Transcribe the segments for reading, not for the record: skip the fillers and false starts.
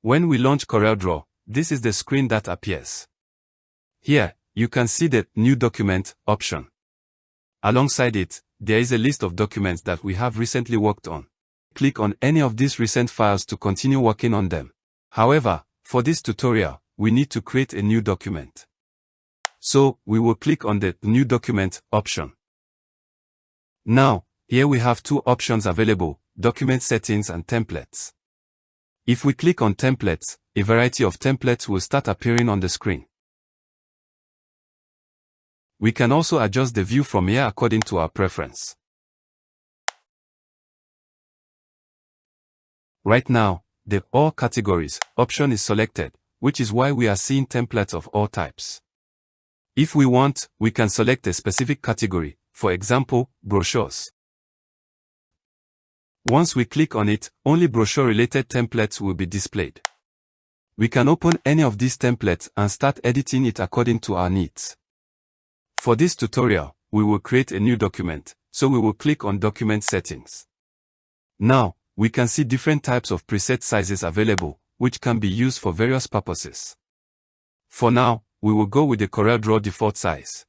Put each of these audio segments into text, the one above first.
When we launch CorelDraw, this is the screen that appears. Here, you can see the New Document option. Alongside it, there is a list of documents that we have recently worked on. Click on any of these recent files to continue working on them. However, for this tutorial, we need to create a new document. So, we will click on the New Document option. Now, here we have two options available, Document Settings and Templates. If we click on Templates, a variety of templates will start appearing on the screen. We can also adjust the view from here according to our preference. Right now, the All Categories option is selected, which is why we are seeing templates of all types. If we want, we can select a specific category, for example, brochures. Once we click on it, only brochure-related templates will be displayed. We can open any of these templates and start editing it according to our needs. For this tutorial, we will create a new document, so we will click on Document Settings. Now, we can see different types of preset sizes available, which can be used for various purposes. For now, we will go with the CorelDraw default size.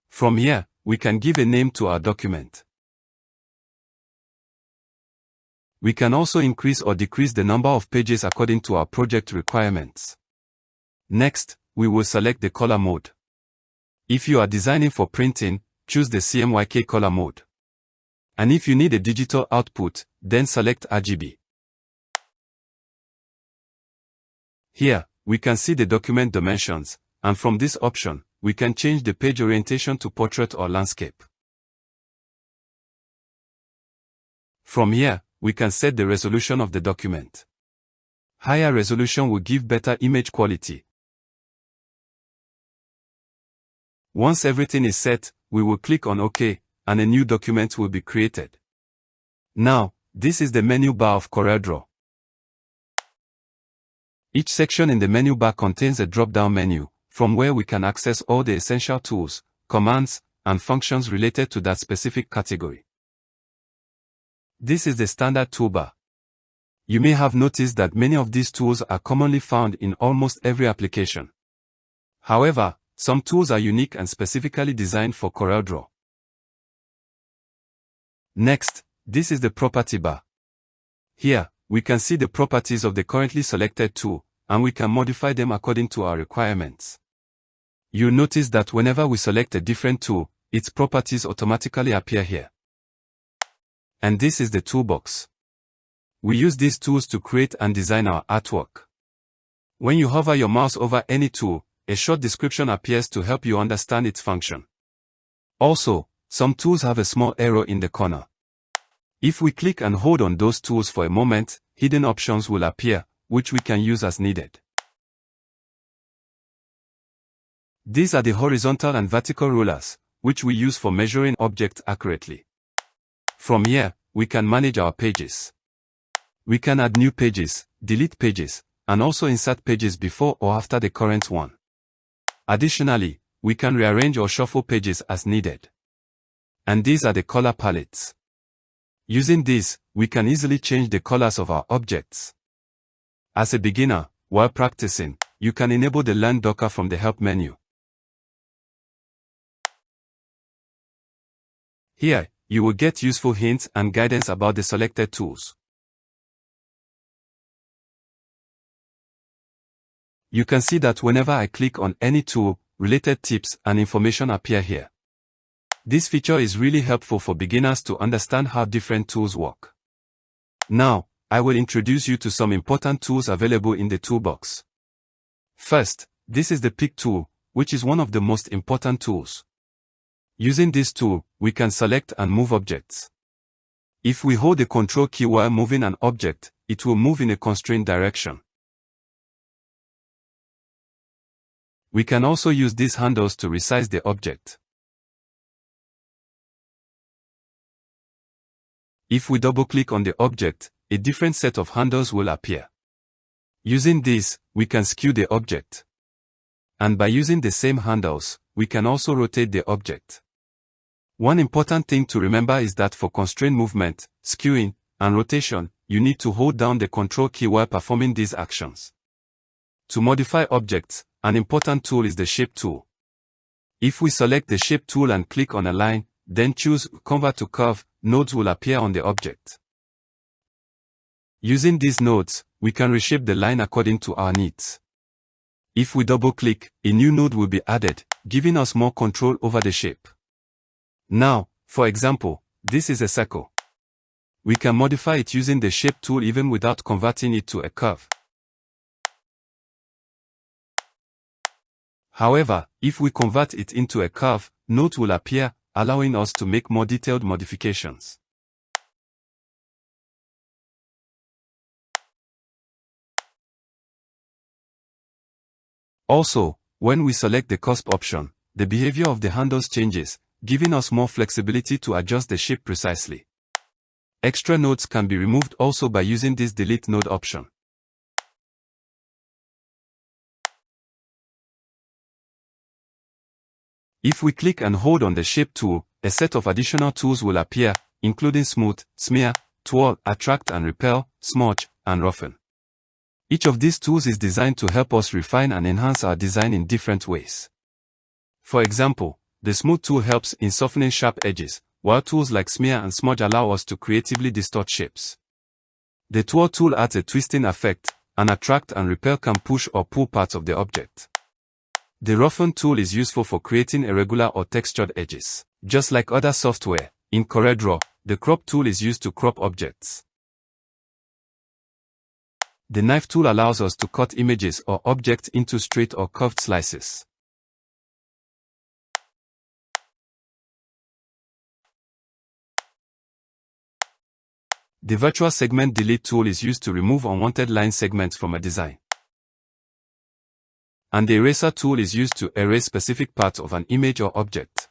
From here, we can give a name to our document. We can also increase or decrease the number of pages according to our project requirements. Next, we will select the color mode. If you are designing for printing, choose the CMYK color mode. And if you need a digital output, then select RGB. Here, we can see the document dimensions, and from this option, we can change the page orientation to portrait or landscape. From here, we can set the resolution of the document. Higher resolution will give better image quality. Once everything is set, we will click on OK, and a new document will be created. Now, this is the menu bar of CorelDraw. Each section in the menu bar contains a drop-down menu, from where we can access all the essential tools, commands, and functions related to that specific category. This is the standard toolbar. You may have noticed that many of these tools are commonly found in almost every application. However, some tools are unique and specifically designed for CorelDraw. Next, this is the property bar. Here, we can see the properties of the currently selected tool, and we can modify them according to our requirements. You'll notice that whenever we select a different tool, its properties automatically appear here. And this is the toolbox. We use these tools to create and design our artwork. When you hover your mouse over any tool, a short description appears to help you understand its function. Also, some tools have a small arrow in the corner. If we click and hold on those tools for a moment, hidden options will appear, which we can use as needed. These are the horizontal and vertical rulers, which we use for measuring objects accurately. From here, we can manage our pages. We can add new pages, delete pages, and also insert pages before or after the current one. Additionally, we can rearrange or shuffle pages as needed. And these are the color palettes. Using these, we can easily change the colors of our objects. As a beginner, while practicing, you can enable the Learn Docker from the Help menu. Here, you will get useful hints and guidance about the selected tools. You can see that whenever I click on any tool, related tips and information appear here. This feature is really helpful for beginners to understand how different tools work. Now, I will introduce you to some important tools available in the toolbox. First, this is the Pick tool, which is one of the most important tools. Using this tool, we can select and move objects. If we hold the Ctrl key while moving an object, it will move in a constrained direction. We can also use these handles to resize the object. If we double-click on the object, a different set of handles will appear. Using these, we can skew the object. And by using the same handles, we can also rotate the object. One important thing to remember is that for constrained movement, skewing, and rotation, you need to hold down the Control key while performing these actions. To modify objects, an important tool is the Shape tool. If we select the Shape tool and click on a line, then choose Convert to Curve, nodes will appear on the object. Using these nodes, we can reshape the line according to our needs. If we double-click, a new node will be added, giving us more control over the shape. Now, for example, this is a circle. We can modify it using the Shape tool even without converting it to a curve. However, if we convert it into a curve, nodes will appear, allowing us to make more detailed modifications. Also, when we select the cusp option, the behavior of the handles changes, giving us more flexibility to adjust the shape precisely. Extra nodes can be removed also by using this Delete Node option. If we click and hold on the Shape tool, a set of additional tools will appear, including Smooth, Smear, Twirl, Attract and Repel, Smudge, and Roughen. Each of these tools is designed to help us refine and enhance our design in different ways. For example, the Smooth tool helps in softening sharp edges, while tools like Smear and Smudge allow us to creatively distort shapes. The Twirl tool adds a twisting effect, and Attract and Repel can push or pull parts of the object. The Roughen tool is useful for creating irregular or textured edges. Just like other software, in CorelDraw, the Crop tool is used to crop objects. The Knife tool allows us to cut images or objects into straight or curved slices. The Virtual Segment Delete tool is used to remove unwanted line segments from a design. And the Eraser tool is used to erase specific parts of an image or object.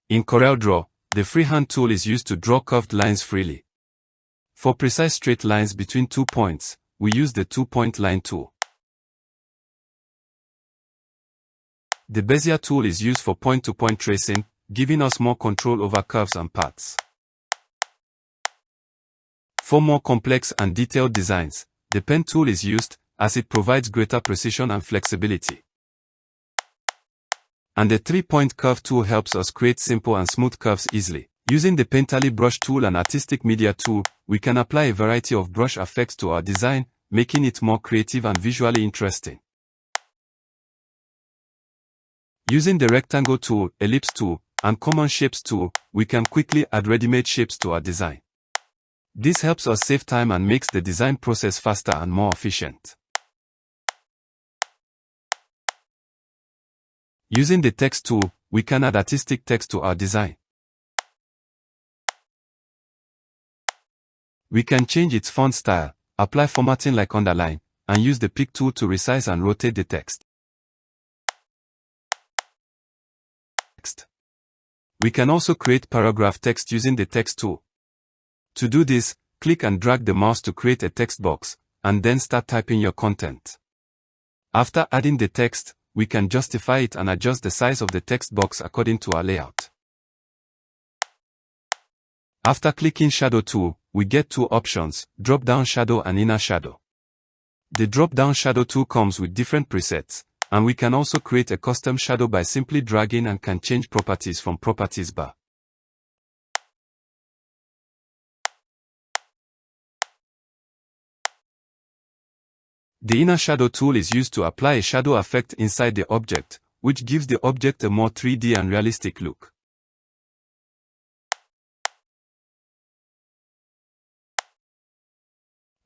In CorelDraw, the Freehand tool is used to draw curved lines freely. For precise straight lines between 2 points, we use the Two-Point Line tool. The Bezier tool is used for point-to-point tracing, giving us more control over curves and paths. For more complex and detailed designs, the Pen tool is used, as it provides greater precision and flexibility. And the Three-Point Curve tool helps us create simple and smooth curves easily. Using the Painterly Brush tool and Artistic Media tool, we can apply a variety of brush effects to our design, making it more creative and visually interesting. Using the Rectangle tool, Ellipse tool, and Common Shapes tool, we can quickly add ready-made shapes to our design. This helps us save time and makes the design process faster and more efficient. Using the Text tool, we can add artistic text to our design. We can change its font style, apply formatting like underline, and use the Pick tool to resize and rotate the text. We can also create paragraph text using the Text tool. To do this, click and drag the mouse to create a text box, and then start typing your content. After adding the text, we can justify it and adjust the size of the text box according to our layout. After clicking Shadow tool, we get two options, Drop-down Shadow and Inner Shadow. The Drop-down Shadow tool comes with different presets, and we can also create a custom shadow by simply dragging and can change properties from Properties bar. The Inner Shadow tool is used to apply a shadow effect inside the object, which gives the object a more 3D and realistic look.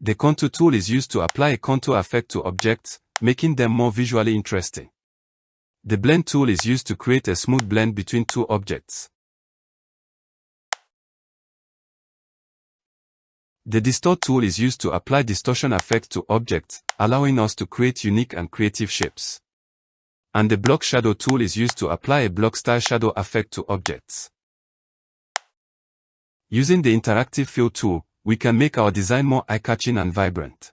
The Contour tool is used to apply a contour effect to objects, making them more visually interesting. The Blend tool is used to create a smooth blend between two objects. The Distort tool is used to apply distortion effects to objects, allowing us to create unique and creative shapes. And the Block Shadow tool is used to apply a block-style shadow effect to objects. Using the Interactive Fill tool, we can make our design more eye-catching and vibrant.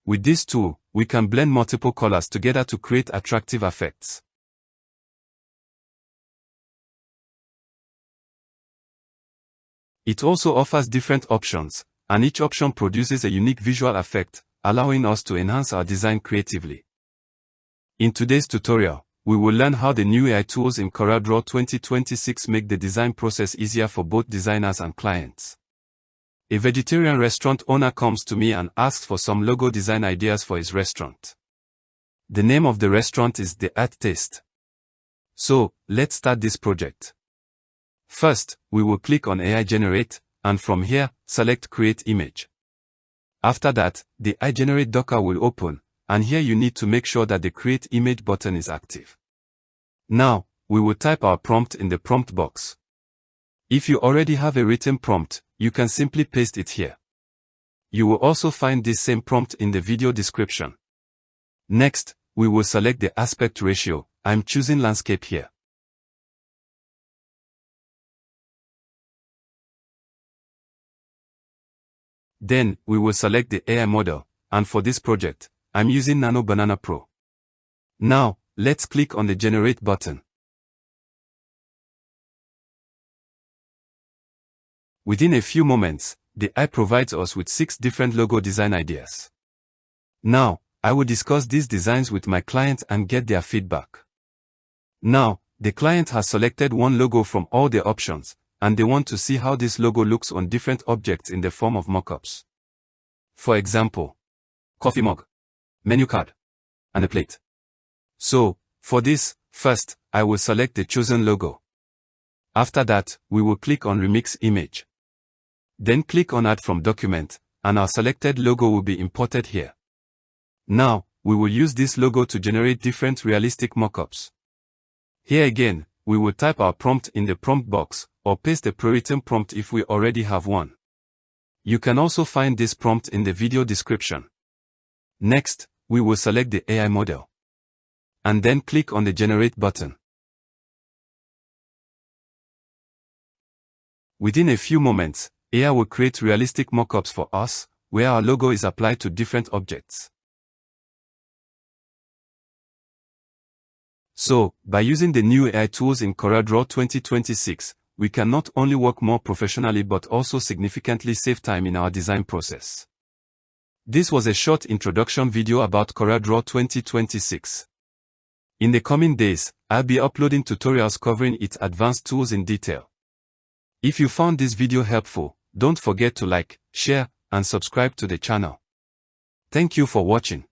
With this tool, we can blend multiple colors together to create attractive effects. It also offers different options, and each option produces a unique visual effect, allowing us to enhance our design creatively. In today's tutorial, we will learn how the new AI tools in CorelDraw 2026 make the design process easier for both designers and clients. A vegetarian restaurant owner comes to me and asks for some logo design ideas for his restaurant. The name of the restaurant is The Art Taste. So, let's start this project. First, we will click on AI Generate, and from here, select Create Image. After that, the AI Generate Docker will open, and here you need to make sure that the Create Image button is active. Now, we will type our prompt in the prompt box. If you already have a written prompt, you can simply paste it here. You will also find this same prompt in the video description. Next, we will select the aspect ratio. I'm choosing landscape here. Then, we will select the AI model, and for this project, I'm using Nano Banana Pro. Now, let's click on the Generate button. Within a few moments, the AI provides us with 6 different logo design ideas. Now, I will discuss these designs with my client and get their feedback. Now, the client has selected one logo from all the options, and they want to see how this logo looks on different objects in the form of mockups. For example, coffee mug, menu card, and a plate. So, for this, first, I will select the chosen logo. After that, we will click on Remix Image. Then click on Add from Document, and our selected logo will be imported here. Now, we will use this logo to generate different realistic mockups. Here again, we will type our prompt in the prompt box, or paste the pre-written prompt if we already have one. You can also find this prompt in the video description. Next, we will select the AI model. And then click on the Generate button. Within a few moments, AI will create realistic mockups for us, where our logo is applied to different objects. So, by using the new AI tools in CorelDraw 2026, we can not only work more professionally but also significantly save time in our design process. This was a short introduction video about CorelDraw 2026. In the coming days, I'll be uploading tutorials covering its advanced tools in detail. If you found this video helpful, don't forget to like, share, and subscribe to the channel. Thank you for watching.